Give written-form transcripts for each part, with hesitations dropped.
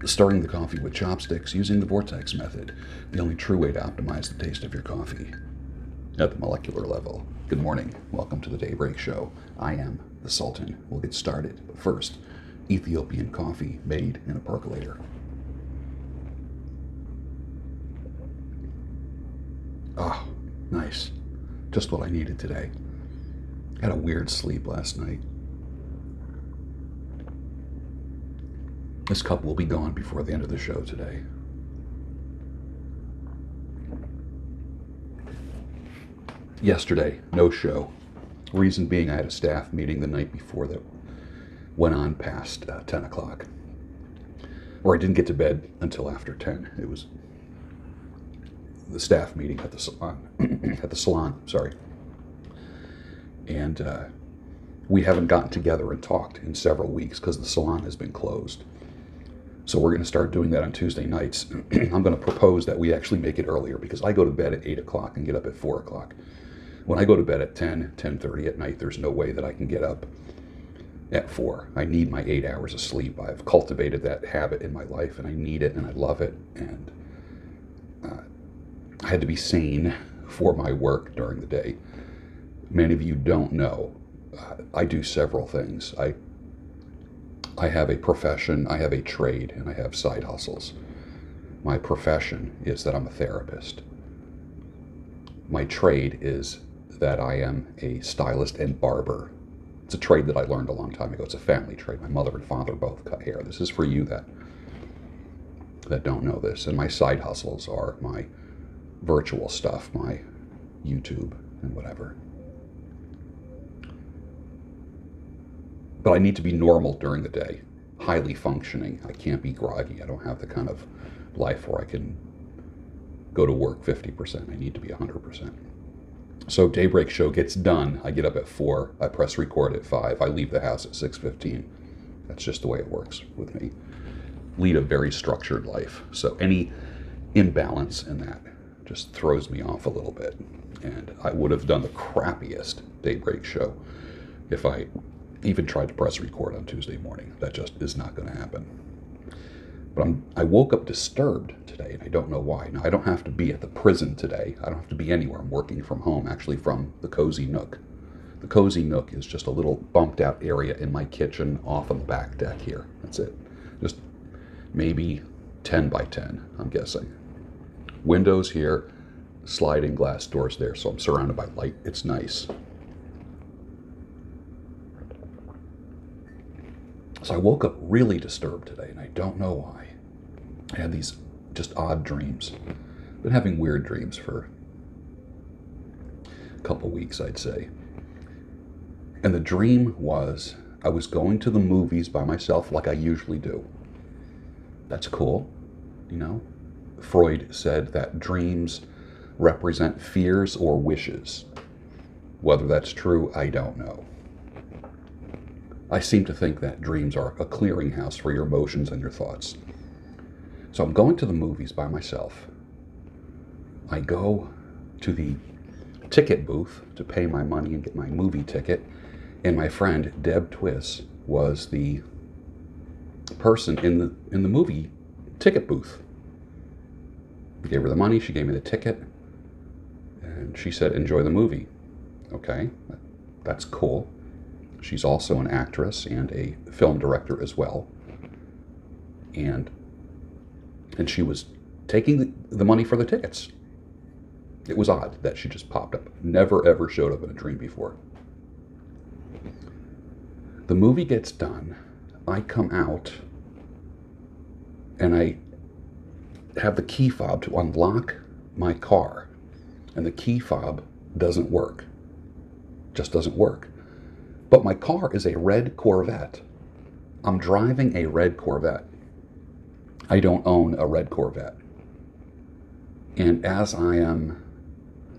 Stirring the coffee with chopsticks using the vortex method, the only true way to optimize the taste of your coffee at the molecular level. Good morning. Welcome to the Daybreak Show. I am the Sultan. We'll get started. But first, Ethiopian coffee made in a percolator. Oh, nice. Just what I needed today. Had a weird sleep last night. This cup will be gone before the end of the show today. Yesterday, no show. Reason being, I had a staff meeting the night before that went on past 10 o'clock. Or I didn't get to bed until after 10. It was the staff meeting at the salon. At the salon, sorry. And we haven't gotten together and talked in several weeks because the salon has been closed. So we're going to start doing that on Tuesday nights. I'm going to propose that we actually make it earlier because I go to bed at 8 o'clock and get up at 4 o'clock. When I go to bed at 10:30 at night, there's no way that I can get up at 4. I need my 8 hours of sleep. I've cultivated that habit in my life, and I need it, and I love it. And I had to be sane for my work during the day. Many of you don't know, I do several things. I have a profession, I have a trade, and I have side hustles. My profession is that I'm a therapist. My trade is that I am a stylist and barber. It's a trade that I learned a long time ago. It's a family trade. My mother and father both cut hair. This is for you that don't know this. And my side hustles are my virtual stuff, my YouTube and whatever. But I need to be normal during the day, highly functioning. I can't be groggy. I don't have the kind of life where I can go to work 50%. I need to be 100%. So Daybreak Show gets done. I get up at 4. I press record at 5. I leave the house at 6:15. That's just the way it works with me. Lead a very structured life. So any imbalance in that just throws me off a little bit. And I would have done the crappiest Daybreak Show if I even tried to press record on Tuesday morning. That just is not going to happen. But I woke up disturbed today, and I don't know why. Now, I don't have to be at the prison today. I don't have to be anywhere. I'm working from home, actually from the Cozy Nook. The Cozy Nook is just a little bumped out area in my kitchen off on the back deck here. That's it. Just maybe 10 by 10, I'm guessing. Windows here, sliding glass doors there, so I'm surrounded by light. It's nice. So I woke up really disturbed today, and I don't know why. I had these just odd dreams. Been having weird dreams for a couple weeks, I'd say. And the dream was I was going to the movies by myself like I usually do. That's cool, you know? Freud said that dreams represent fears or wishes. Whether that's true, I don't know. I seem to think that dreams are a clearinghouse for your emotions and your thoughts. So I'm going to the movies by myself. I go to the ticket booth to pay my money and get my movie ticket. And my friend, Deb Twiss, was the person in the movie ticket booth. I gave her the money, she gave me the ticket, and she said, enjoy the movie. Okay, that's cool. She's also an actress and a film director as well. And she was taking the money for the tickets. It was odd that she just popped up. Never ever showed up in a dream before. The movie gets done. I come out and I have the key fob to unlock my car. And the key fob doesn't work. Just doesn't work. But my car is a red Corvette. I'm driving a red Corvette. I don't own a red Corvette. And as I am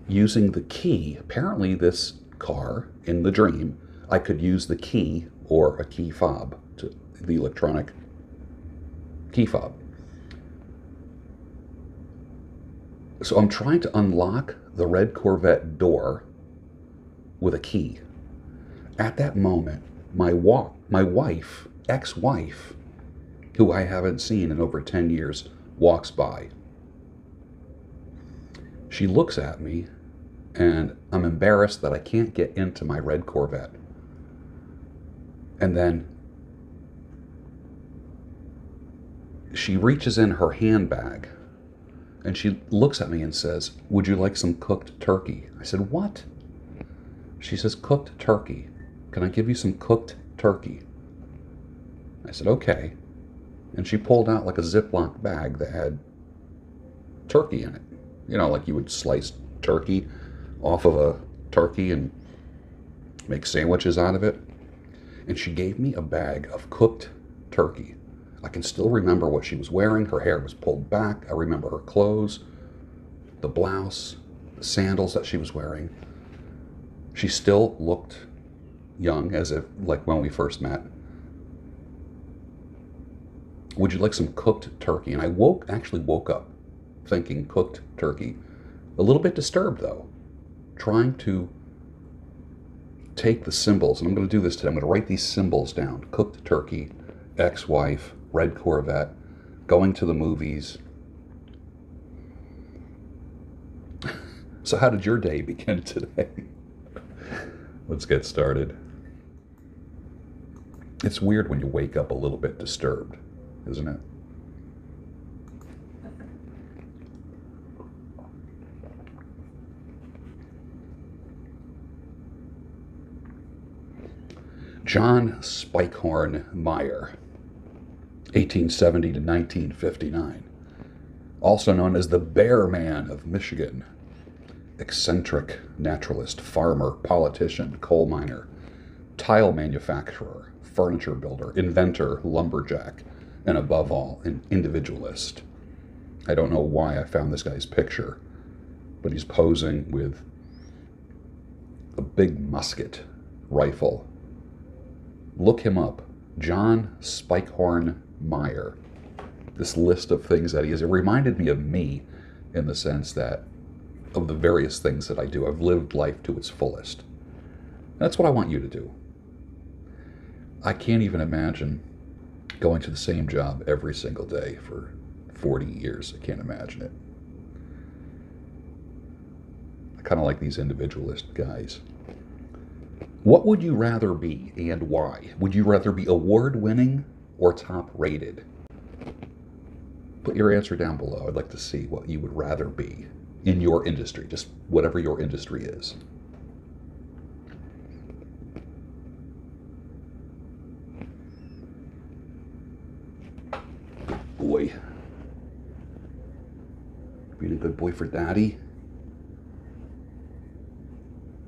using the key, apparently this car, in the dream, I could use the key or a key fob, to the electronic key fob. So I'm trying to unlock the red Corvette door with a key. At that moment, my wife, ex-wife, who I haven't seen in over 10 years, walks by. She looks at me, and I'm embarrassed that I can't get into my red Corvette. And then she reaches in her handbag, and she looks at me and says, "Would you like some cooked turkey?" I said, "What?" She says, "Cooked turkey. Can I give you some cooked turkey?" I said, "Okay." And she pulled out like a Ziploc bag that had turkey in it. You know, like you would slice turkey off of a turkey and make sandwiches out of it. And she gave me a bag of cooked turkey. I can still remember what she was wearing. Her hair was pulled back. I remember her clothes, the blouse, the sandals that she was wearing. She still looked young, as if like when we first met. "Would you like some cooked turkey?" And I actually woke up thinking cooked turkey. A little bit disturbed though, trying to take the symbols, and I'm going to do this today. I'm going to write these symbols down. Cooked turkey, ex-wife, red Corvette, going to the movies. So how did your day begin today? Let's get started. It's weird when you wake up a little bit disturbed, isn't it? John Spicehorn Meyer, 1870 to 1959, also known as the Bear Man of Michigan, eccentric naturalist, farmer, politician, coal miner, tile manufacturer, furniture builder, inventor, lumberjack, and above all, an individualist. I don't know why I found this guy's picture, but he's posing with a big musket rifle. Look him up, John Spicehorn Meyer. This list of things that he is, it reminded me of me in the sense that of the various things that I do. I've lived life to its fullest. That's what I want you to do. I can't even imagine going to the same job every single day for 40 years. I can't imagine it. I kind of like these individualist guys. What would you rather be and why? Would you rather be award-winning or top-rated? Put your answer down below. I'd like to see what you would rather be in your industry, just whatever your industry is. Good boy. Being a good boy for Daddy?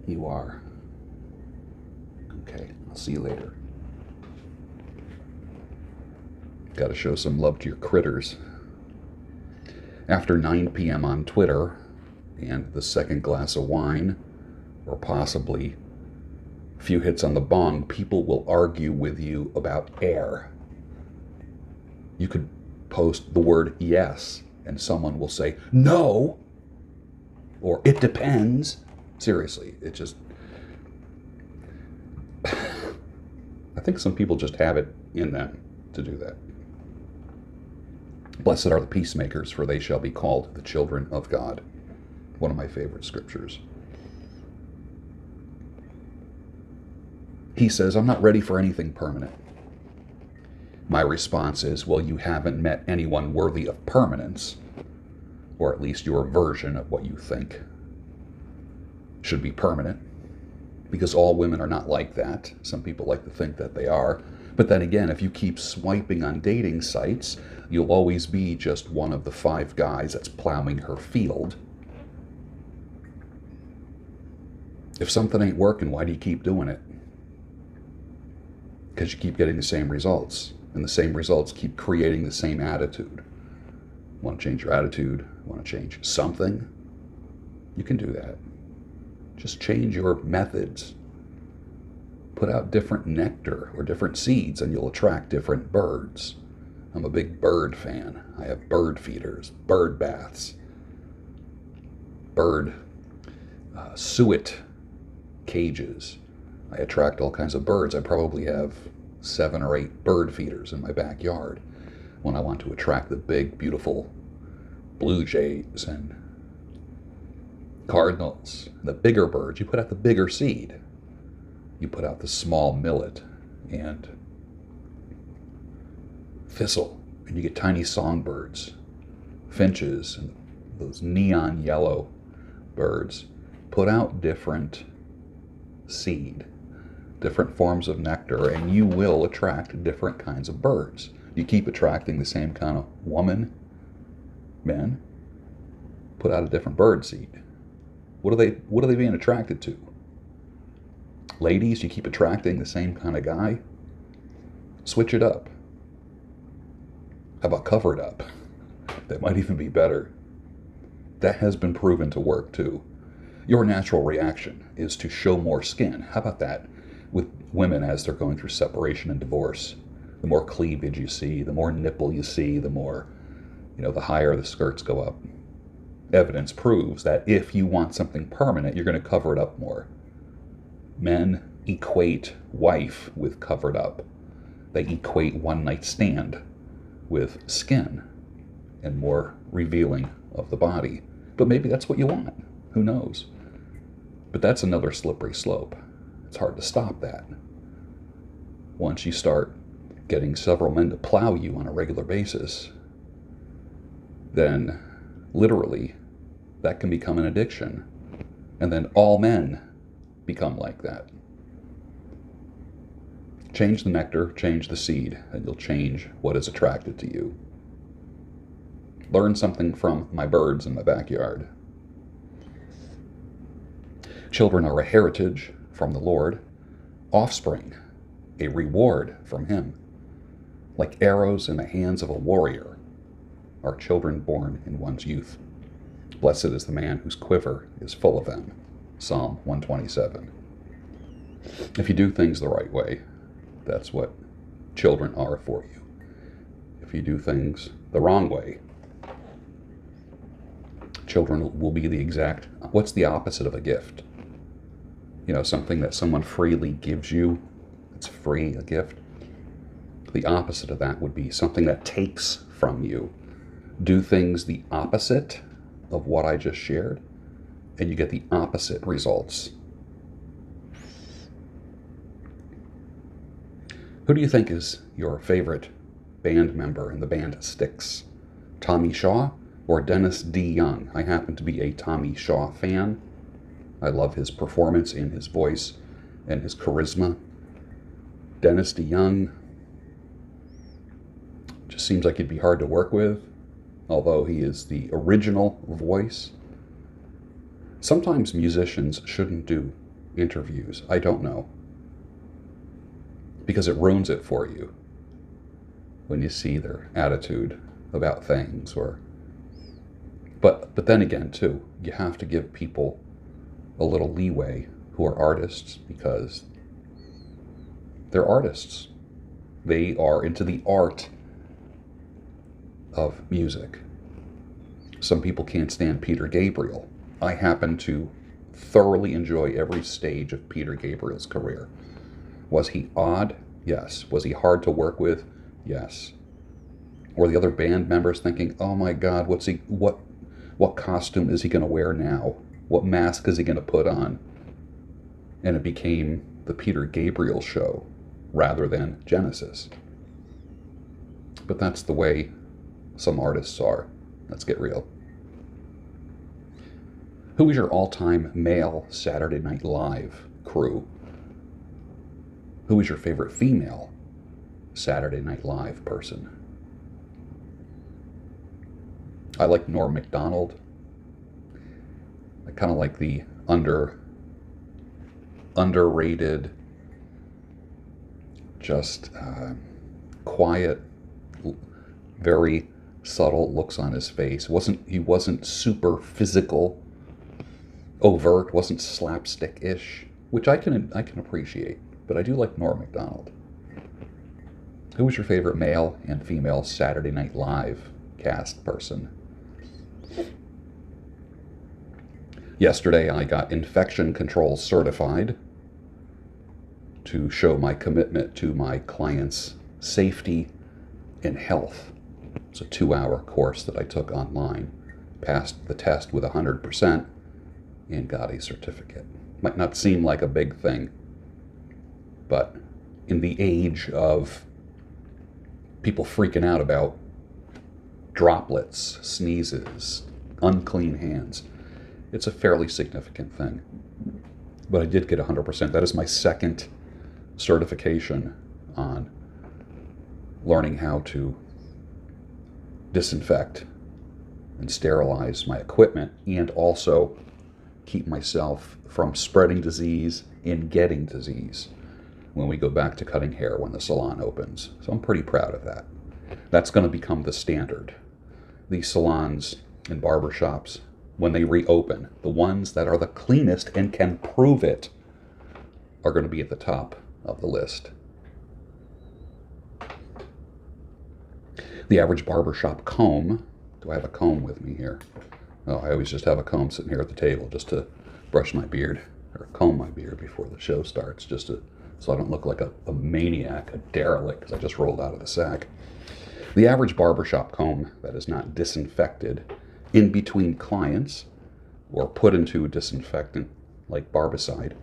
You are. Okay, I'll see you later. Got to show some love to your critters. After 9 p.m. on Twitter and the second glass of wine, or possibly a few hits on the bong, people will argue with you about air. You could post the word yes, and someone will say no, or it depends. Seriously, it just... I think some people just have it in them to do that. Blessed are the peacemakers, for they shall be called the children of God. One of my favorite scriptures. He says, "I'm not ready for anything permanent." My response is, well, you haven't met anyone worthy of permanence, or at least your version of what you think should be permanent, because all women are not like that. Some people like to think that they are. But then again, if you keep swiping on dating sites, you'll always be just one of the 5 guys that's plowing her field. If something ain't working, why do you keep doing it? Because you keep getting the same results, and the same results keep creating the same attitude. Want to change your attitude? Want to change something? You can do that. Just change your methods. Put out different nectar or different seeds and you'll attract different birds. I'm a big bird fan. I have bird feeders, bird baths, bird suet cages. I attract all kinds of birds. I probably have 7 or 8 bird feeders in my backyard. when I want to attract the big, beautiful blue jays and cardinals, the bigger birds, you put out the bigger seed. You put out the small millet and thistle, and you get tiny songbirds, finches, and those neon yellow birds. Put out different seed, different forms of nectar, and you will attract different kinds of birds. You keep attracting the same kind of woman, men, put out a different bird seed. What are they being attracted to? Ladies, you keep attracting the same kind of guy? Switch it up. How about cover it up? That might even be better. That has been proven to work too. Your natural reaction is to show more skin. How about that with women as they're going through separation and divorce? The more cleavage you see, the more nipple you see, the more, the higher the skirts go up. Evidence proves that if you want something permanent, you're going to cover it up more. Men equate wife with covered up. They equate one night stand with skin and more revealing of the body. But maybe that's what you want. Who knows? But that's another slippery slope. It's hard to stop that. Once you start getting several men to plow you on a regular basis, then literally that can become an addiction. And then all men become like that. Change the nectar, change the seed, and you'll change what is attracted to you. Learn something from my birds in my backyard. Children are a heritage from the Lord, offspring, a reward from Him. Like arrows in the hands of a warrior are children born in one's youth. Blessed is the man whose quiver is full of them. Psalm 127. If you do things the right way, that's what children are for you. If you do things the wrong way, children will be the exact, what's the opposite of a gift? Something that someone freely gives you, it's free, a gift. The opposite of that would be something that takes from you. Do things the opposite of what I just shared, and you get the opposite results. Who do you think is your favorite band member in the band Styx? Tommy Shaw or Dennis D. Young? I happen to be a Tommy Shaw fan. I love his performance and his voice and his charisma. Dennis D. Young just seems like he'd be hard to work with, although he is the original voice. Sometimes musicians shouldn't do interviews. I don't know. Because it ruins it for you when you see their attitude about things. But then again, too, you have to give people a little leeway who are artists, because they're artists. They are into the art of music. Some people can't stand Peter Gabriel. I happen to thoroughly enjoy every stage of Peter Gabriel's career. Was he odd? Yes. Was he hard to work with? Yes. Were the other band members thinking, oh my God, what costume is he going to wear now? What mask is he going to put on? And it became the Peter Gabriel show rather than Genesis. But that's the way some artists are. Let's get real. Who is your all-time male Saturday Night Live crew? Who is your favorite female Saturday Night Live person? I like Norm Macdonald. I kind of like the underrated, just quiet, very subtle looks on his face. He wasn't super physical, overt, wasn't slapstick-ish, which I can appreciate. But I do like Norm Macdonald. Who was your favorite male and female Saturday Night Live cast person? Yesterday, I got infection control certified to show my commitment to my clients' safety and health. It's a 2-hour course that I took online, passed the test with 100%, and got a certificate. Might not seem like a big thing, but in the age of people freaking out about droplets, sneezes, unclean hands, it's a fairly significant thing. But I did get 100%. That is my second certification on learning how to disinfect and sterilize my equipment, and also keep myself from spreading disease and getting disease when we go back to cutting hair when the salon opens. So I'm pretty proud of that. That's going to become the standard. These salons and barbershops, when they reopen, the ones that are the cleanest and can prove it are going to be at the top of the list. The average barbershop comb, do I have a comb with me here? Oh, I always just have a comb sitting here at the table just to brush my beard, or comb my beard before the show starts, so I don't look like a maniac, a derelict, because I just rolled out of the sack. The average barbershop comb that is not disinfected in between clients or put into a disinfectant like barbicide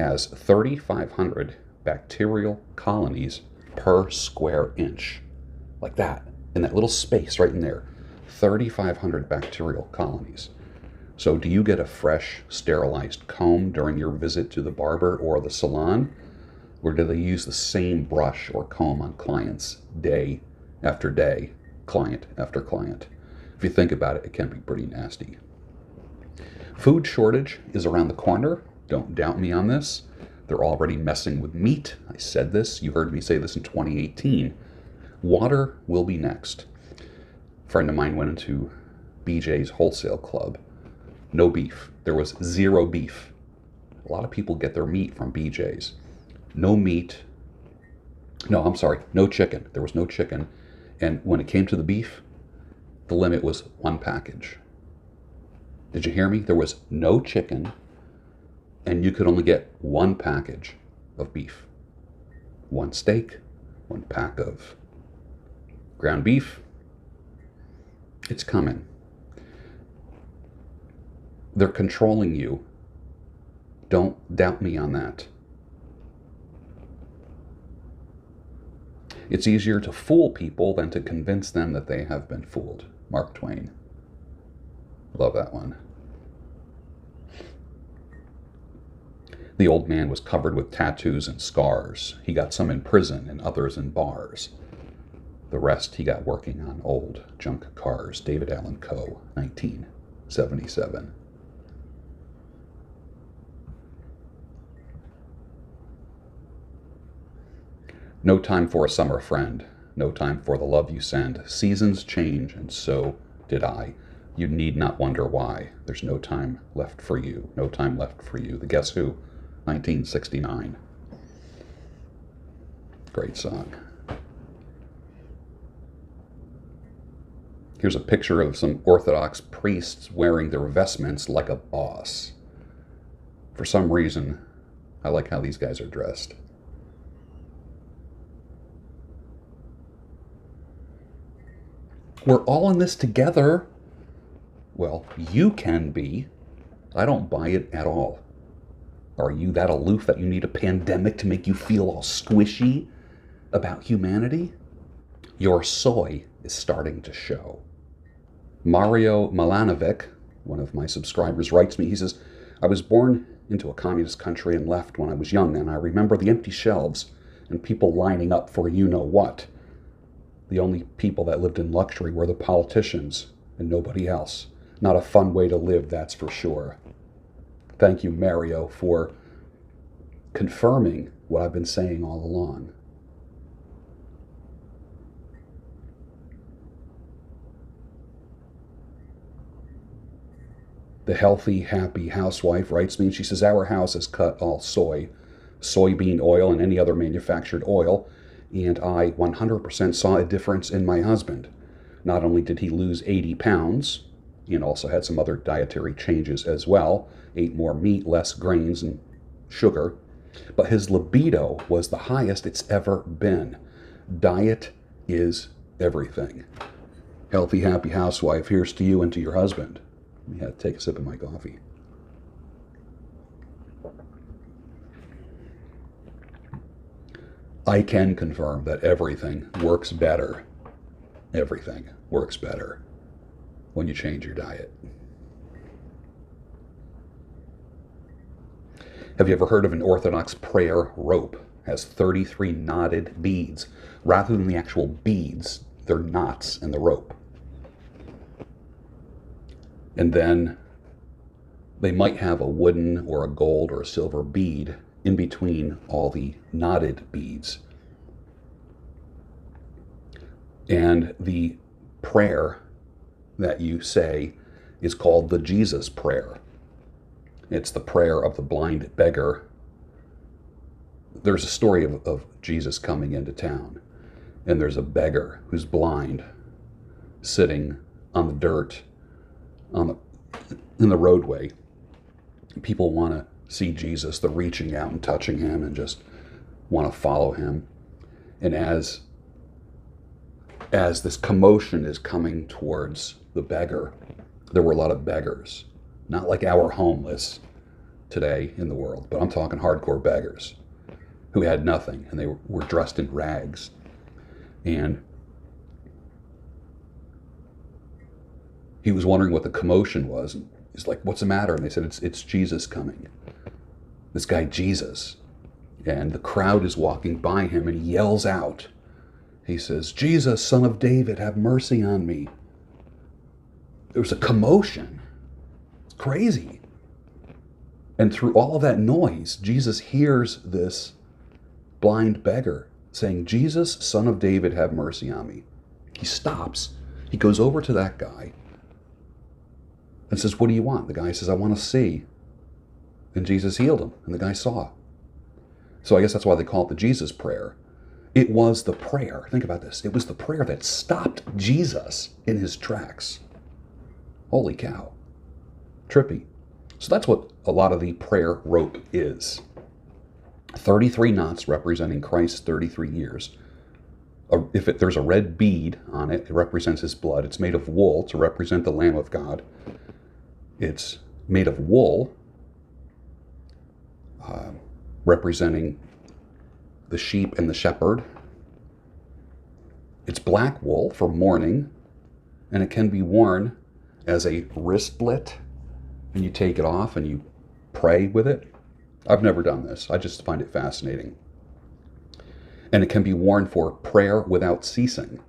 has 3,500 bacterial colonies per square inch. Like that, in that little space right in there. 3,500 bacterial colonies. So do you get a fresh, sterilized comb during your visit to the barber or the salon? Or do they use the same brush or comb on clients day after day, client after client? If you think about it, it can be pretty nasty. Food shortage is around the corner. Don't doubt me on this. They're already messing with meat. I said this. You heard me say this in 2018. Water will be next. A friend of mine went into BJ's wholesale club. No beef. There was zero beef. A lot of people get their meat from BJ's. No meat. No, I'm sorry. No chicken. There was no chicken. And when it came to the beef, the limit was 1 package. Did you hear me? There was no chicken, and you could only get 1 package of beef. 1 steak, 1 pack of ground beef. It's coming. They're controlling you. Don't doubt me on that. It's easier to fool people than to convince them that they have been fooled. Mark Twain. Love that one. The old man was covered with tattoos and scars. He got some in prison and others in bars. The rest he got working on old junk cars. David Allan Coe, 1977. No time for a summer friend. No time for the love you send. Seasons change, and so did I. You need not wonder why. There's no time left for you. No time left for you. The Guess Who, 1969. Great song. Here's a picture of some Orthodox priests wearing their vestments like a boss. For some reason, I like how these guys are dressed. We're all in this together. Well, you can be. I don't buy it at all. Are you that aloof that you need a pandemic to make you feel all squishy about humanity? Your soy is starting to show. Mario Milanovic, one of my subscribers, writes me. He says, I was born into a communist country and left when I was young, and I remember the empty shelves and people lining up for you-know-what. The only people that lived in luxury were the politicians and nobody else. Not a fun way to live, that's for sure. Thank you, Mario, for confirming what I've been saying all along. The healthy, happy housewife writes me, and she says, our house has cut all soy, soybean oil, and any other manufactured oil, and I 100% saw a difference in my husband. Not only did he lose 80 pounds, and also had some other dietary changes as well, ate more meat, less grains and sugar, but his libido was the highest it's ever been. Diet is everything. Healthy, happy housewife, here's to you and to your husband. Let me take a sip of my coffee. I can confirm that everything works better. Everything works better when you change your diet. Have you ever heard of an orthodox prayer rope? It has 33 knotted beads. Rather than the actual beads, they're knots in the rope. And then they might have a wooden or a gold or a silver bead in between all the knotted beads. And the prayer that you say is called the Jesus prayer. It's the prayer of the blind beggar. There's a story of Jesus coming into town, and there's a beggar who's blind sitting on the dirt in the roadway. People want to see Jesus. They're reaching out and touching him and just want to follow him. And as this commotion is coming towards the beggar, there were a lot of beggars. Not like our homeless today in the world, but I'm talking hardcore beggars who had nothing, and they were dressed in rags. And he was wondering what the commotion was. He's like, what's the matter? And they said, it's Jesus coming. This guy, Jesus. And the crowd is walking by him, and he yells out. He says, Jesus, son of David, have mercy on me. There was a commotion. It's crazy. And through all of that noise, Jesus hears this blind beggar saying, Jesus, son of David, have mercy on me. He stops. He goes over to that guy and says, what do you want? The guy says, I want to see. And Jesus healed him, and the guy saw. So I guess that's why they call it the Jesus prayer. It was the prayer. Think about this. It was the prayer that stopped Jesus in his tracks. Holy cow. Trippy. So that's what a lot of the prayer rope is. 33 knots representing Christ's 33 years. If there's a red bead on it, it represents his blood. It's made of wool to represent the Lamb of God. It's made of wool, representing the sheep and the shepherd. It's black wool for mourning, and it can be worn as a wristlet, and you take it off and you pray with it. I've never done this. I just find it fascinating. And it can be worn for prayer without ceasing.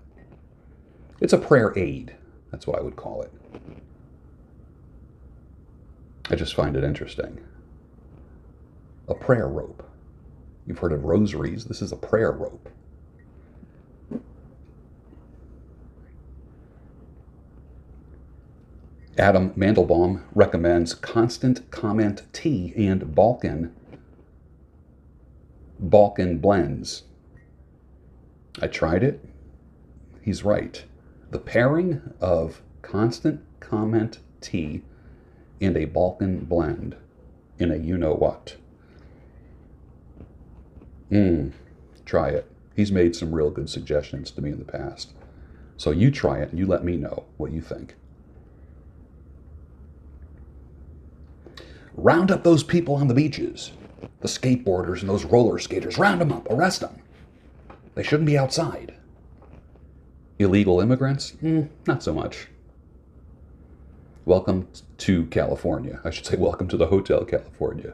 It's a prayer aid. That's what I would call it. I just find it interesting. A prayer rope. You've heard of rosaries. This is a prayer rope. Adam Mandelbaum recommends Constant Comment Tea and Balkan blends. I tried it. He's right. The pairing of Constant Comment Tea and a Balkan blend in a you-know-what. Try it. He's made some real good suggestions to me in the past. So you try it and you let me know what you think. Round up those people on the beaches. The skateboarders and those roller skaters. Round them up. Arrest them. They shouldn't be outside. Illegal immigrants? Not so much. Welcome to California. I should say welcome to the Hotel California.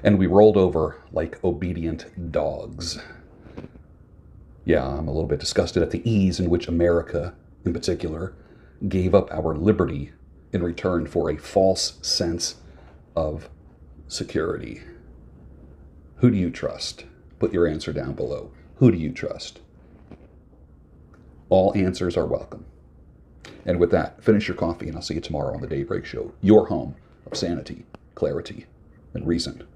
And we rolled over like obedient dogs. Yeah, I'm a little bit disgusted at the ease in which America, in particular, gave up our liberty in return for a false sense of security. Who do you trust? Put your answer down below. Who do you trust? All answers are welcome. And with that, finish your coffee and I'll see you tomorrow on the Daybreak Show, your home of sanity, clarity, and reason.